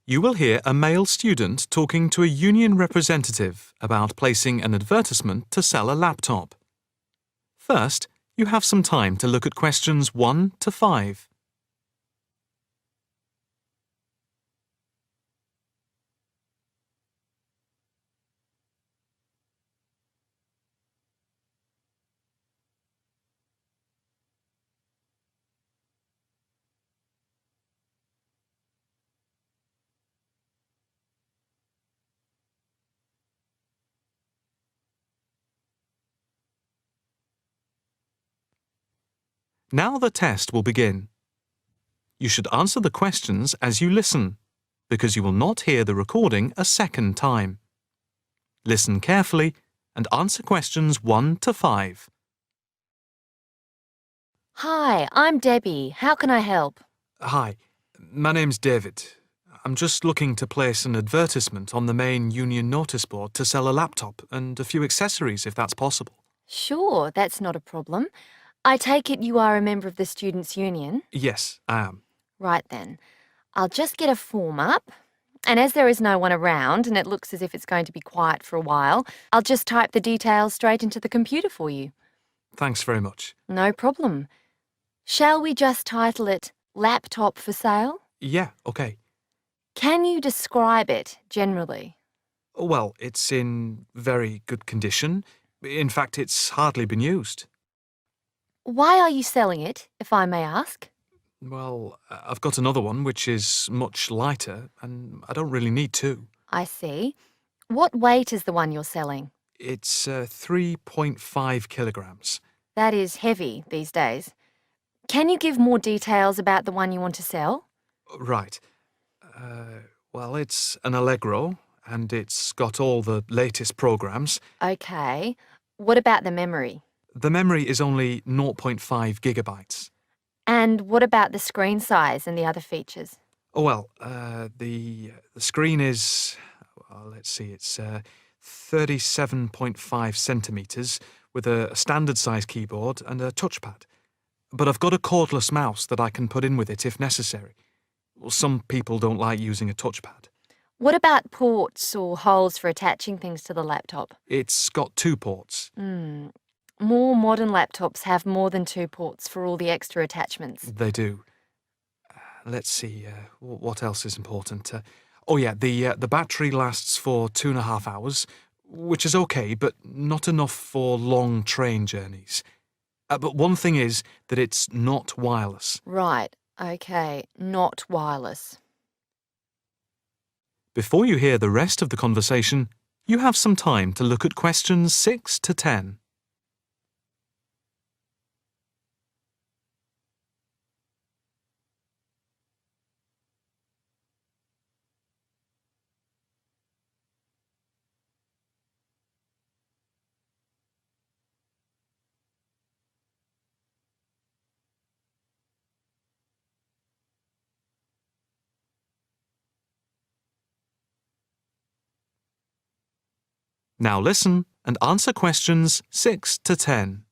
You will hear a male student talking to a union representative about placing an advertisement to sell a laptop. First, you have some time to look at questions 1 to 5. Now the test will begin. You should answer the questions as you listen, because you will not hear the recording a second time. Listen carefully and answer questions 1 to 5. Hi, I'm Debbie. How can I help? Hi, my name's David. I'm just looking to place an advertisement on the main union notice board to sell a laptop and a few accessories if that's possible. Sure, that's not a problem. I take it you are a member of the Students' Union? Yes, I am. Right then. I'll just get a form up. And as there is no one around and it looks as if it's going to be quiet for a while, I'll just type the details straight into the computer for you. Thanks very much. No problem. Shall we just title it Laptop for Sale? Yeah, okay. Can you describe it generally? Well, it's in very good condition. In fact, it's hardly been used. Why are you selling it, if I may ask? Well, I've got another one which is much lighter, and I don't really need two. I see. What weight is the one you're selling? It's 3.5 kilograms. That is heavy these days. Can you give more details about the one you want to sell? Right. Well, it's an Allegro, and it's got all the latest programs. Okay. What about the memory? The memory is only 0.5 gigabytes. And what about the screen size and the other features? Oh, well, the screen is, well, let's see, it's 37.5 centimetres with a standard size keyboard and a touchpad. But I've got a cordless mouse that I can put in with it if necessary. Well, some people don't like using a touchpad. What about ports or holes for attaching things to the laptop? It's got 2 ports. More modern laptops have more than 2 ports for all the extra attachments. They do. Let's see, what else is important? Oh yeah, the battery lasts for 2.5 hours, which is okay, but not enough for long train journeys. But one thing is that it's not wireless. Right, okay, not wireless. Before you hear the rest of the conversation, you have some time to look at questions 6 to 10. Now listen and answer questions 6 to 10.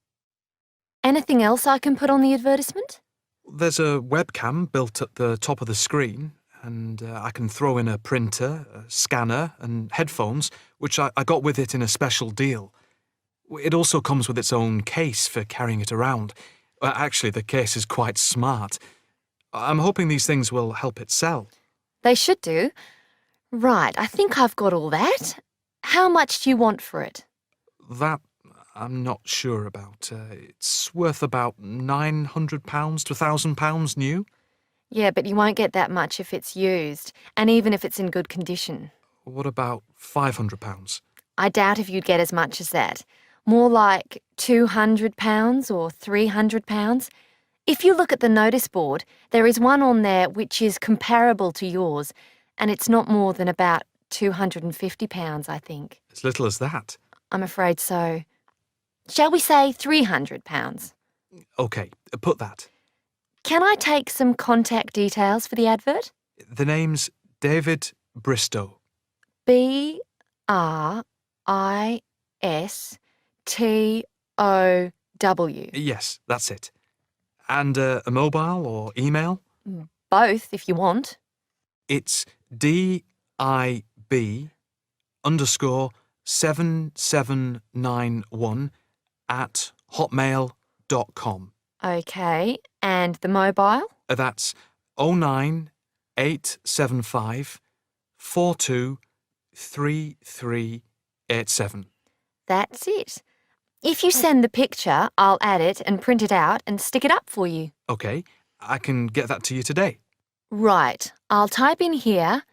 Anything else I can put on the advertisement? There's a webcam built at the top of the screen, and I can throw in a printer, a scanner, and headphones, which I got with it in a special deal. It also comes with its own case for carrying it around. Actually, the case is quite smart. I'm hoping these things will help it sell. They should do. Right, I think I've got all that. How much do you want for it? That I'm not sure about. It's worth about £900 to £1,000 new. Yeah, but you won't get that much if it's used, and even if it's in good condition. What about £500? I doubt if you'd get as much as that. More like £200 or £300. If you look at the notice board, there is one on there which is comparable to yours, and it's not more than about £250, I think. As little as that? I'm afraid so. Shall we say £300? OK, put that. Can I take some contact details for the advert? The name's David Bristow. BRISTOW. Yes, that's it. And a mobile or email? Both, if you want. It's DIB_7791@hotmail.com. Okay, and the mobile? That's 09875 423387. That's it. If you send the picture, I'll add it and print it out and stick it up for you. Okay, I can get that to you today. Right, I'll type in here,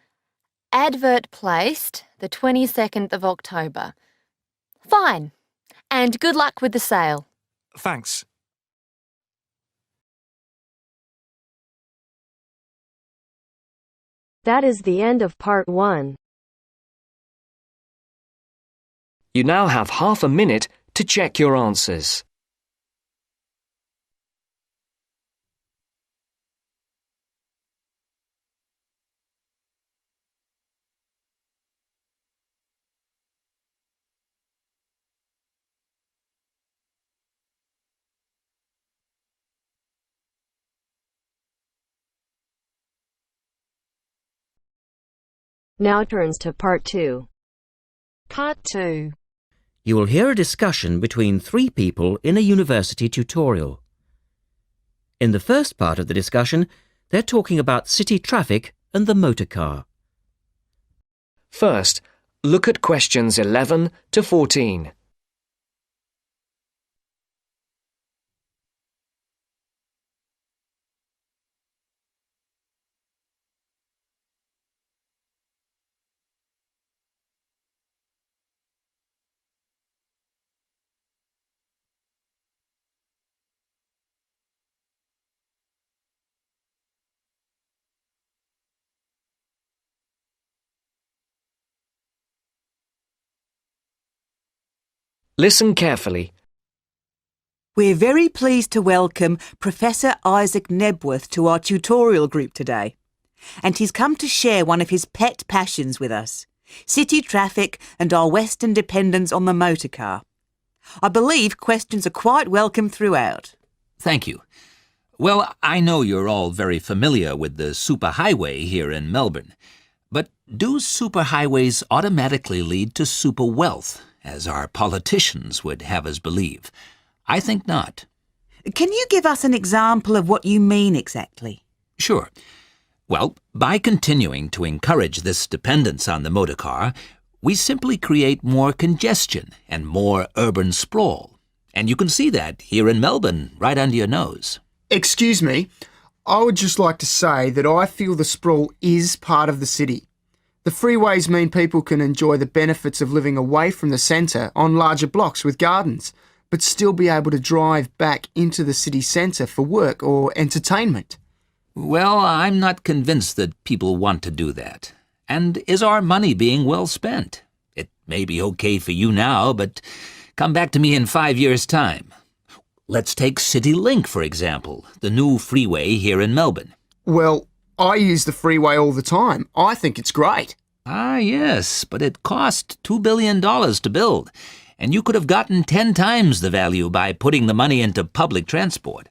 advert placed the 22nd of October. Fine, and good luck with the sale. Thanks. That is the end of part 1. You now have half a minute to check your answers. Now turns to part 2. Part 2. You will hear a discussion between 3 people in a university tutorial. In the first part of the discussion, they're talking about city traffic and the motor car. First, look at questions 11 to 14. Listen carefully. We're very pleased to welcome Professor Isaac Nebworth to our tutorial group today. And he's come to share one of his pet passions with us, city traffic and our Western dependence on the motor car. I believe questions are quite welcome throughout. Thank you. Well, I know you're all very familiar with the superhighway here in Melbourne. But do superhighways automatically lead to super wealth, as our politicians would have us believe? I think not. Can you give us an example of what you mean exactly? Sure. Well, by continuing to encourage this dependence on the motor car, we simply create more congestion and more urban sprawl. And you can see that here in Melbourne, right under your nose. Excuse me, I would just like to say that I feel the sprawl is part of the city. The freeways mean people can enjoy the benefits of living away from the centre on larger blocks with gardens, but still be able to drive back into the city centre for work or entertainment. Well, I'm not convinced that people want to do that. And is our money being well spent? It may be okay for you now, but come back to me in 5 years' time. Let's take CityLink, for example, the new freeway here in Melbourne. Well, I use the freeway all the time. I think it's great. Ah, yes, but it cost $2 billion to build, and you could have gotten 10 times the value by putting the money into public transport.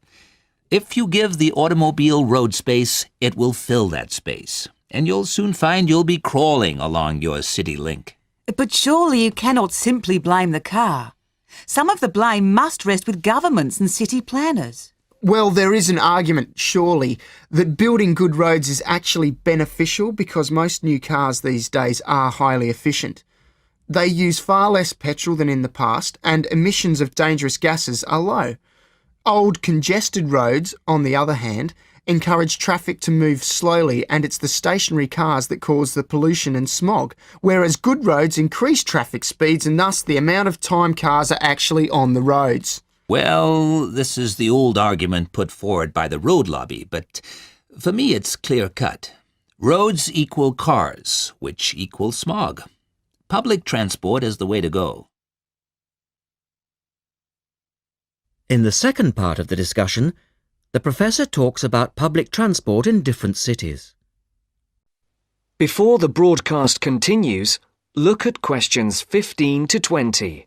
If you give the automobile road space, it will fill that space, and you'll soon find you'll be crawling along your CityLink. But surely you cannot simply blame the car. Some of the blame must rest with governments and city planners. Well, there is an argument, surely, that building good roads is actually beneficial because most new cars these days are highly efficient. They use far less petrol than in the past, and emissions of dangerous gases are low. Old, congested roads, on the other hand, encourage traffic to move slowly, and it's the stationary cars that cause the pollution and smog, whereas good roads increase traffic speeds and thus the amount of time cars are actually on the roads. Well, this is the old argument put forward by the road lobby, but for me it's clear-cut. Roads equal cars, which equal smog. Public transport is the way to go. In the second part of the discussion, the professor talks about public transport in different cities. Before the broadcast continues, look at questions 15 to 20.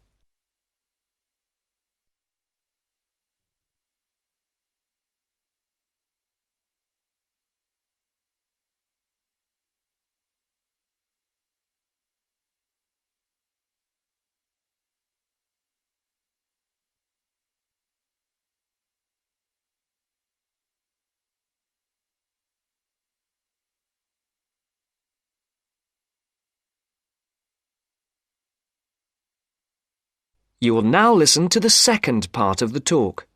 You will now listen to the second part of the talk.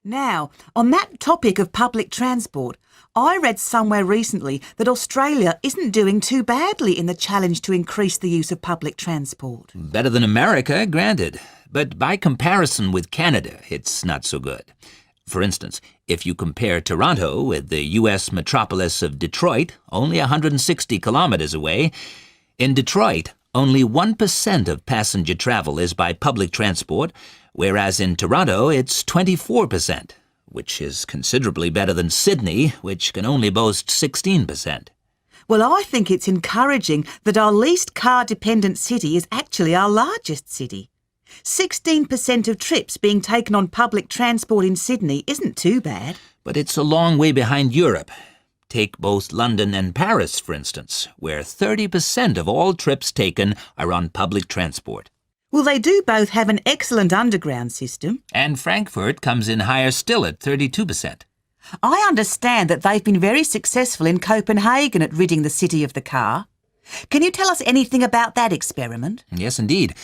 Now, on that topic of public transport, I read somewhere recently that Australia isn't doing too badly in the challenge to increase the use of public transport. Better than America, granted. But by comparison with Canada, it's not so good. For instance, if you compare Toronto with the U.S. metropolis of Detroit, only 160 kilometers away, in Detroit, only 1% of passenger travel is by public transport, whereas in Toronto it's 24%, which is considerably better than Sydney, which can only boast 16%. Well, I think it's encouraging that our least car-dependent city is actually our largest city. 16% of trips being taken on public transport in Sydney isn't too bad. But it's a long way behind Europe. Take both London and Paris, for instance, where 30% of all trips taken are on public transport. Well, they do both have an excellent underground system. And Frankfurt comes in higher still at 32%. I understand that they've been very successful in Copenhagen at ridding the city of the car. Can you tell us anything about that experiment? Yes, indeed.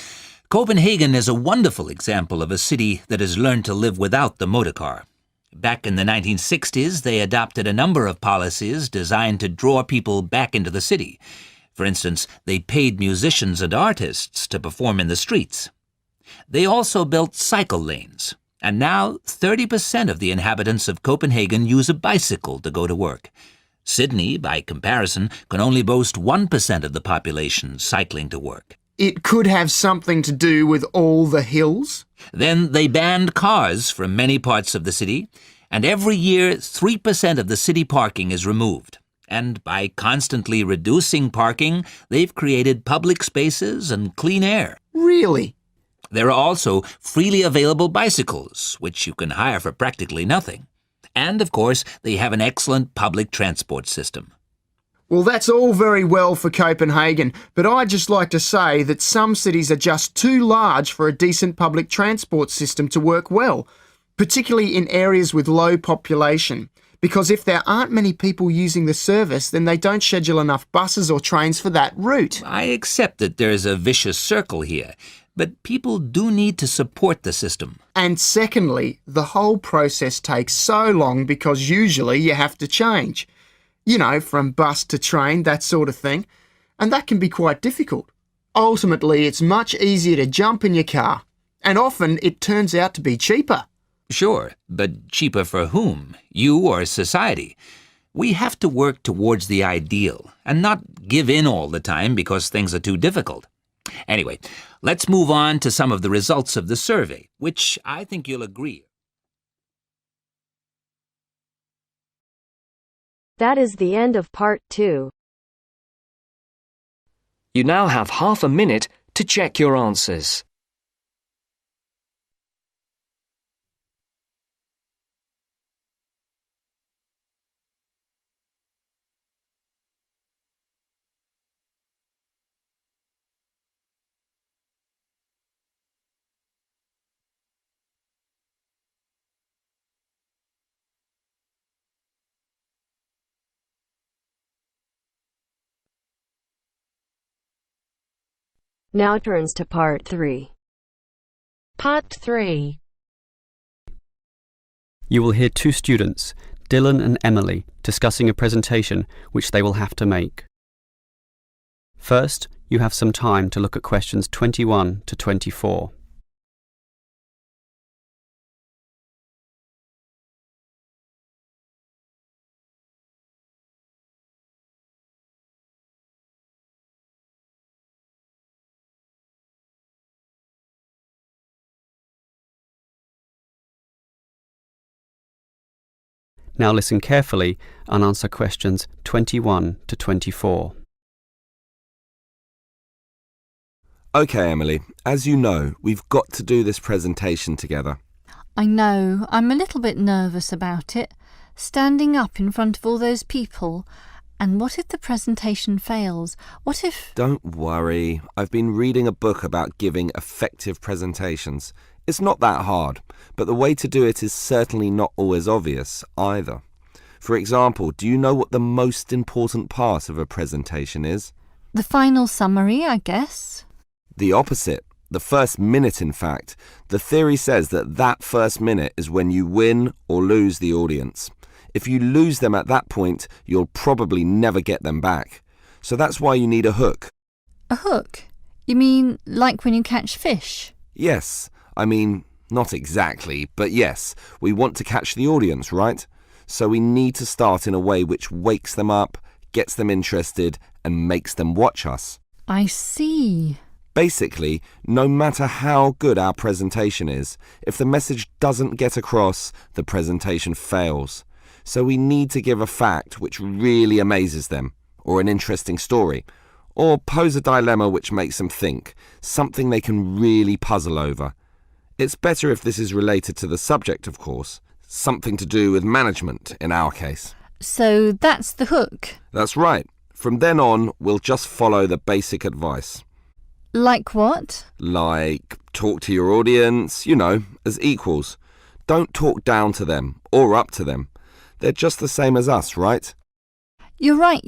Copenhagen is a wonderful example of a city that has learned to live without the motor car. Back in the 1960s, they adopted a number of policies designed to draw people back into the city. For instance, they paid musicians and artists to perform in the streets. They also built cycle lanes, and now 30% of the inhabitants of Copenhagen use a bicycle to go to work. Sydney, by comparison, can only boast 1% of the population cycling to work. It could have something to do with all the hills? Then they banned cars from many parts of the city, and every year 3% of the city parking is removed. And by constantly reducing parking, they've created public spaces and clean air. Really? There are also freely available bicycles, which you can hire for practically nothing. And, of course, they have an excellent public transport system. Well, that's all very well for Copenhagen, but I'd just like to say that some cities are just too large for a decent public transport system to work well, particularly in areas with low population. Because if there aren't many people using the service, then they don't schedule enough buses or trains for that route. I accept that there is a vicious circle here, but people do need to support the system. And secondly, the whole process takes so long because usually you have to change. You know, from bus to train, that sort of thing. And that can be quite difficult. Ultimately, it's much easier to jump in your car. And often it turns out to be cheaper. Sure, but cheaper for whom? You or society? We have to work towards the ideal and not give in all the time because things are too difficult. Anyway, let's move on to some of the results of the survey, which I think you'll agree. That is the end of part 2. You now have half a minute to check your answers. Now turns to part 3. Part 3. You will hear two students, Dylan and Emily, discussing a presentation which they will have to make. First, you have some time to look at questions 21 to 24. Now listen carefully and answer questions 21 to 24. OK, Emily, as you know, we've got to do this presentation together. I know. I'm a little bit nervous about it. Standing up in front of all those people. And what if the presentation fails? What if... Don't worry. I've been reading a book about giving effective presentations. It's not that hard, but the way to do it is certainly not always obvious either. For example, do you know what the most important part of a presentation is? The final summary, I guess. The opposite. The first minute, in fact. The theory says that first minute is when you win or lose the audience. If you lose them at that point, you'll probably never get them back. So that's why you need a hook. A hook? You mean like when you catch fish? Yes. I mean, not exactly, but yes. We want to catch the audience, right? So we need to start in a way which wakes them up, gets them interested, and makes them watch us. I see. Basically, no matter how good our presentation is, if the message doesn't get across, the presentation fails. So we need to give a fact which really amazes them, or an interesting story, or pose a dilemma which makes them think, something they can really puzzle over. It's better if this is related to the subject, of course, something to do with management in our case. So that's the hook? That's right. From then on, we'll just follow the basic advice. Like what? Like, talk to your audience, as equals. Don't talk down to them or up to them. They're just the same as us, right? You're right,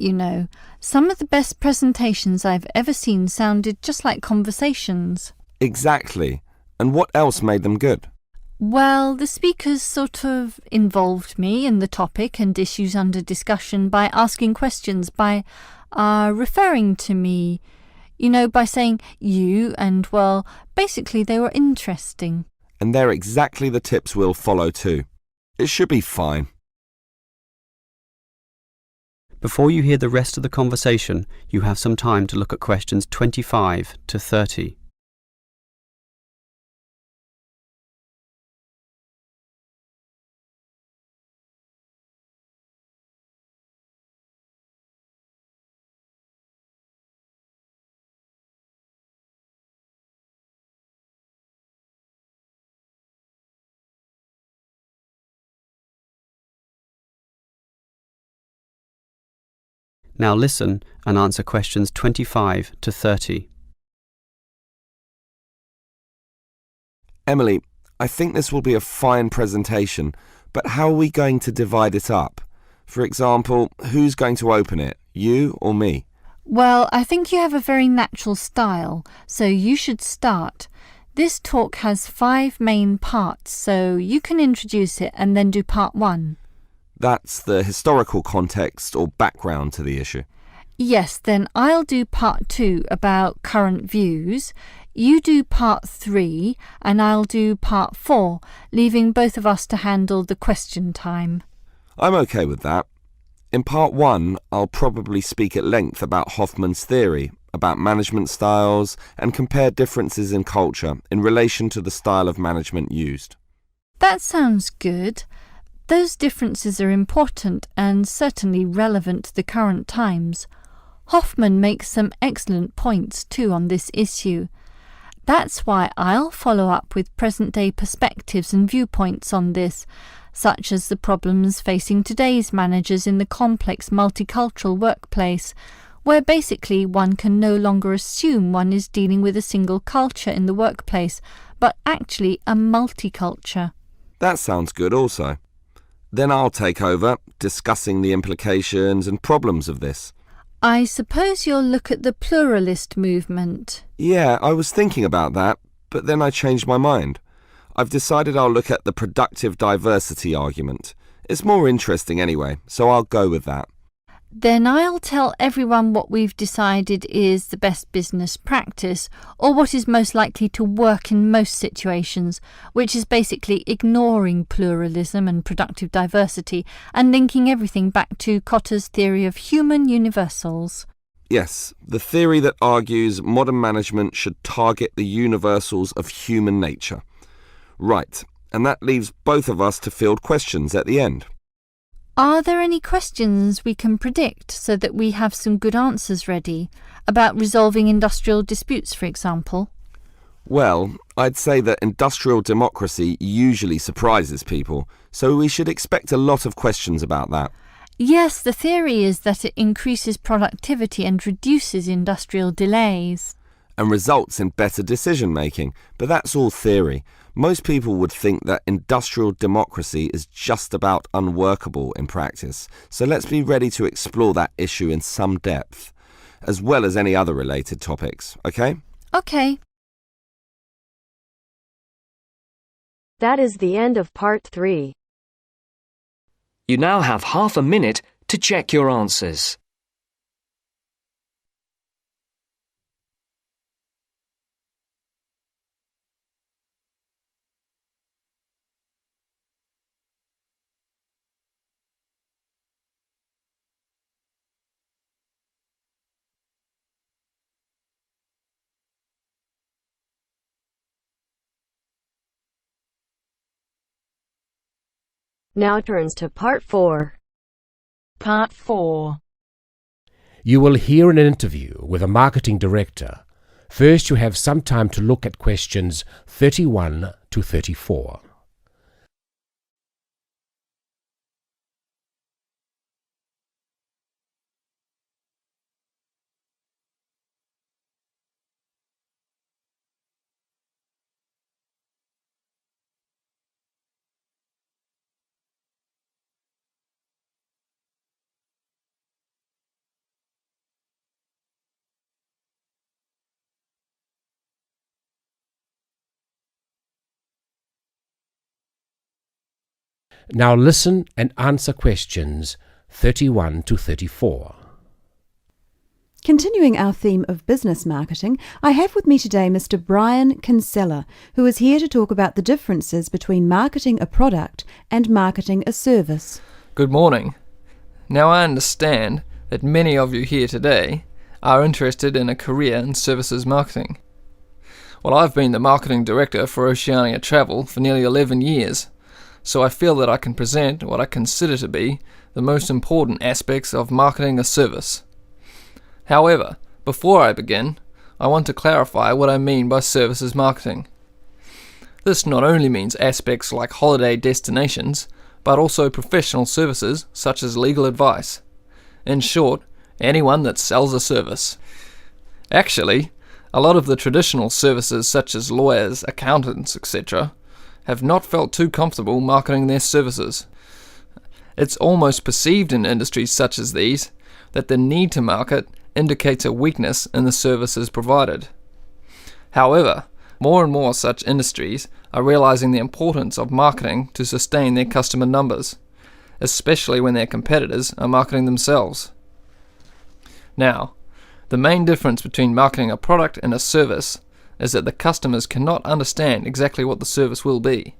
Some of the best presentations I've ever seen sounded just like conversations. Exactly. And what else made them good? Well, the speakers sort of involved me in the topic and issues under discussion by asking questions, by referring to me, by saying you, and, well, basically they were interesting. And they're exactly the tips we'll follow too. It should be fine. Before you hear the rest of the conversation, you have some time to look at questions 25 to 30. Now listen and answer questions 25 to 30. Emily, I think this will be a fine presentation, but how are we going to divide it up? For example, who's going to open it, you or me? Well, I think you have a very natural style, so you should start. This talk has 5 main parts, so you can introduce it and then do part 1. That's the historical context or background to the issue. Yes, then I'll do part 2 about current views. You do part 3 and I'll do part 4, leaving both of us to handle the question time. I'm okay with that. In part 1, I'll probably speak at length about Hoffman's theory, about management styles, and compare differences in culture in relation to the style of management used. That sounds good. Those differences are important and certainly relevant to the current times. Hoffman makes some excellent points too on this issue. That's why I'll follow up with present-day perspectives and viewpoints on this, such as the problems facing today's managers in the complex multicultural workplace, where basically one can no longer assume one is dealing with a single culture in the workplace, but actually a multiculture. That sounds good also. Then I'll take over, discussing the implications and problems of this. I suppose you'll look at the pluralist movement. Yeah, I was thinking about that, but then I changed my mind. I've decided I'll look at the productive diversity argument. It's more interesting anyway, so I'll go with that. Then I'll tell everyone what we've decided is the best business practice, or what is most likely to work in most situations, which is basically ignoring pluralism and productive diversity and linking everything back to Kotter's theory of human universals. Yes, the theory that argues modern management should target the universals of human nature. Right, and that leaves both of us to field questions at the end. Are there any questions we can predict so that we have some good answers ready? About resolving industrial disputes, for example? Well, I'd say that industrial democracy usually surprises people, so we should expect a lot of questions about that. Yes, the theory is that it increases productivity and reduces industrial delays. And results in better decision-making, but that's all theory. Most people would think that industrial democracy is just about unworkable in practice, so let's be ready to explore that issue in some depth, as well as any other related topics, okay? Okay. That is the end of part 3. You now have half a minute to check your answers. Now turns to part 4. Part 4. You will hear an interview with a marketing director. First, you have some time to look at questions 31 to 34. Now listen and answer questions 31 to 34. Continuing our theme of business marketing, I have with me today Mr. Brian Kinsella, who is here to talk about the differences between marketing a product and marketing a service. Good morning. Now I understand that many of you here today are interested in a career in services marketing. Well, I've been the marketing director for Oceania Travel for nearly 11 years, so I feel that I can present what I consider to be the most important aspects of marketing a service. However, before I begin, I want to clarify what I mean by services marketing. This not only means aspects like holiday destinations, but also professional services such as legal advice. In short, anyone that sells a service. Actually, a lot of the traditional services such as lawyers, accountants, etc., have not felt too comfortable marketing their services. It's almost perceived in industries such as these that the need to market indicates a weakness in the services provided. However, more and more such industries are realizing the importance of marketing to sustain their customer numbers, especially when their competitors are marketing themselves. Now, the main difference between marketing a product and a service is that the customers cannot understand exactly what the service will be.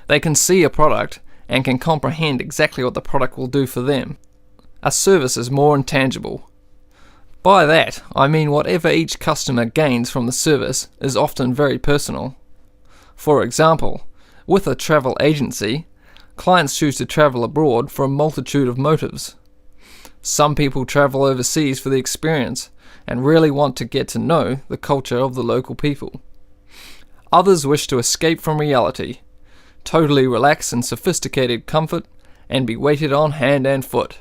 They can see a product and can comprehend exactly what the product will do for them. A service is more intangible. By that, I mean whatever each customer gains from the service is often very personal. For example, with a travel agency, clients choose to travel abroad for a multitude of motives. Some people travel overseas for the experience and really want to get to know the culture of the local people. Others wish to escape from reality, totally relax in sophisticated comfort, and be waited on hand and foot.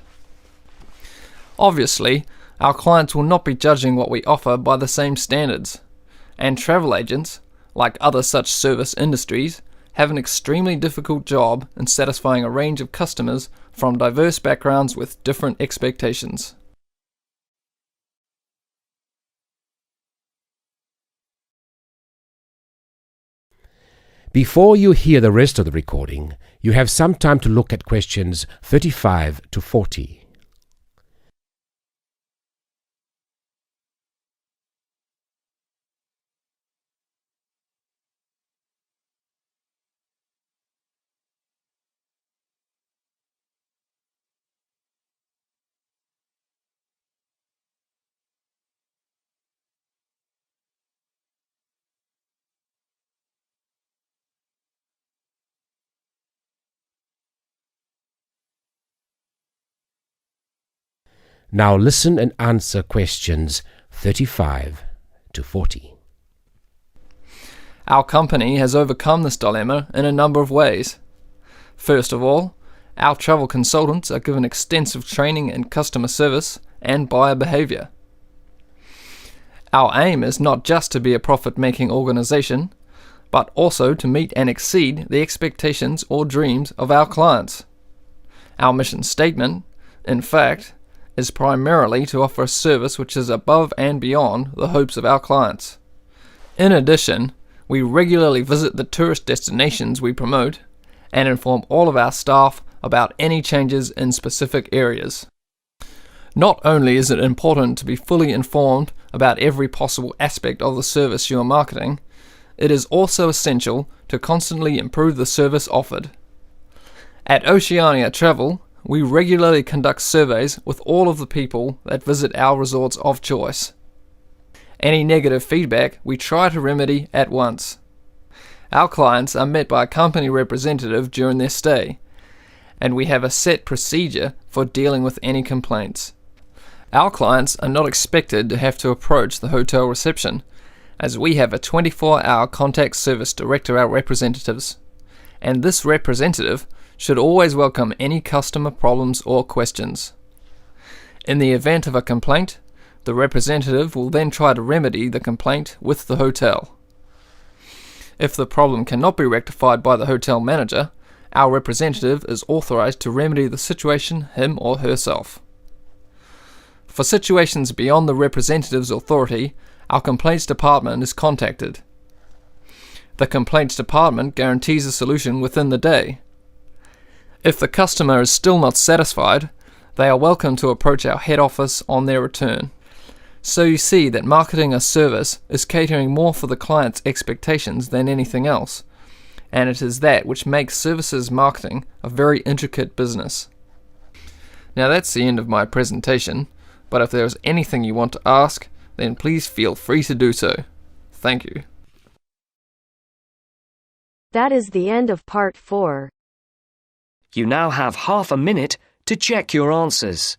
Obviously, our clients will not be judging what we offer by the same standards, and travel agents, like other such service industries, have an extremely difficult job in satisfying a range of customers from diverse backgrounds with different expectations. Before you hear the rest of the recording, you have some time to look at questions 35 to 40. Now listen and answer questions 35 to 40. Our company has overcome this dilemma in a number of ways. First of all, our travel consultants are given extensive training in customer service and buyer behavior. Our aim is not just to be a profit-making organization, but also to meet and exceed the expectations or dreams of our clients. Our mission statement, in fact, is primarily to offer a service which is above and beyond the hopes of our clients. In addition, we regularly visit the tourist destinations we promote and inform all of our staff about any changes in specific areas. Not only is it important to be fully informed about every possible aspect of the service you are marketing, it is also essential to constantly improve the service offered. At Oceania Travel, we regularly conduct surveys with all of the people that visit our resorts of choice. Any negative feedback we try to remedy at once. Our clients are met by a company representative during their stay, and we have a set procedure for dealing with any complaints. Our clients are not expected to have to approach the hotel reception, as we have a 24-hour contact service direct to our representatives, and this representative should always welcome any customer problems or questions. In the event of a complaint, the representative will then try to remedy the complaint with the hotel. If the problem cannot be rectified by the hotel manager, our representative is authorized to remedy the situation him or herself. For situations beyond the representative's authority, our complaints department is contacted. The complaints department guarantees a solution within the day. If the customer is still not satisfied, they are welcome to approach our head office on their return. So you see that marketing a service is catering more for the client's expectations than anything else, and it is that which makes services marketing a very intricate business. Now that's the end of my presentation, but if there is anything you want to ask, then please feel free to do so. Thank you. That is the end of part 4. You now have half a minute to check your answers.